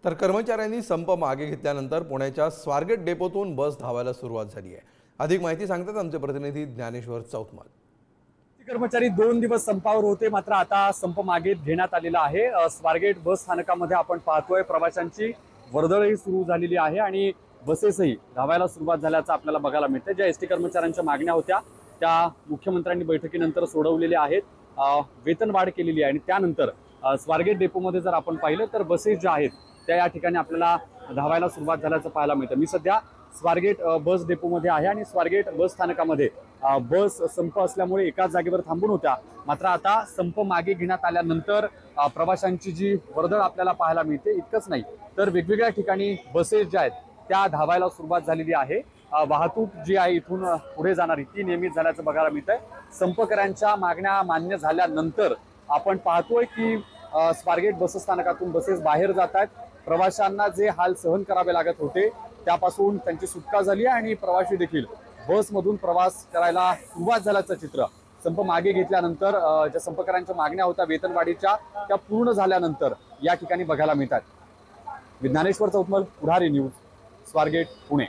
तर कर्मचाऱ्यांनी संप मागे घेतल्यानंतर पुण्याच्या स्वारगेट डेपोतून बस धावायला सुरुवात झाली आहे। अधिक माहिती सांगतात आमचे प्रतिनिधी ज्ञानेश्वर चौतमल। कर्मचारी 2 दिवस संपावर होते, मात्र आता संप मागे घेण्यात आलेला आहे। स्वारगेट बस स्थानकामध्ये आपण पाहतोय प्रवाशांची वर्दळही सुरू झालेली आहे आणि बसेसही धावायला सुरुवात झाल्याचं आपल्याला बघायला मिळतं। ज्या एसटी कर्मचाऱ्यांच्या मागण्या होत्या त्या मुख्यमंत्र्यांनी बैठकीनंतर सोडवलेल्या आहेत। वेतन वाढ केलेली आहे आणि त्यानंतर स्वारगेट डेपोमध्ये जर आपण पाहिलं तर बसेस ज्या आहेत त्या या ठिकाणी आपल्याला धावायला सुरुवात झाल्याचं पाहायला मिळतं। मी सध्या स्वारगेट बस डेपोमध्ये आहे आणि स्वारगेट बस स्थानकामध्ये बस संप असल्यामुळे एकाच जागेवर थांबून होत्या, मात्र आता संप मागे घेण्यात आल्यानंतर प्रवाशांची जी वर्दळ आपल्याला पाहायला मिळते। इतकंच नाही तर वेगवेगळ्या ठिकाणी बसेस ज्या आहेत त्या धावायला सुरुवात झालेली आहे। वाहतूक जी आहे इथून पुढे जाणारी ती नियमित झाल्याचं बघायला मिळतंय। संपकऱ्यांच्या मागण्या मान्य झाल्यानंतर आपण पाहतोय की स्वारगेट बस स्थानकातून बसेस बाहेर जात आहेत। प्रवाशांना जे हाल सहन करावे लागत होते त्यापासून त्यांची सुटका झाली आणि प्रवासी देखील बसमधून प्रवास करायला सुरुवात झाल्याचं चित्र संप मागे घेतल्यानंतर ज्या संपकऱ्यांच्या मागण्या होत्या वेतनवाढीच्या त्या पूर्ण झाल्यानंतर या ठिकाणी बघायला मिळतात। ज्ञानेश्वर चौतमल, पुढारी न्यूज, स्वारगेट, पुणे।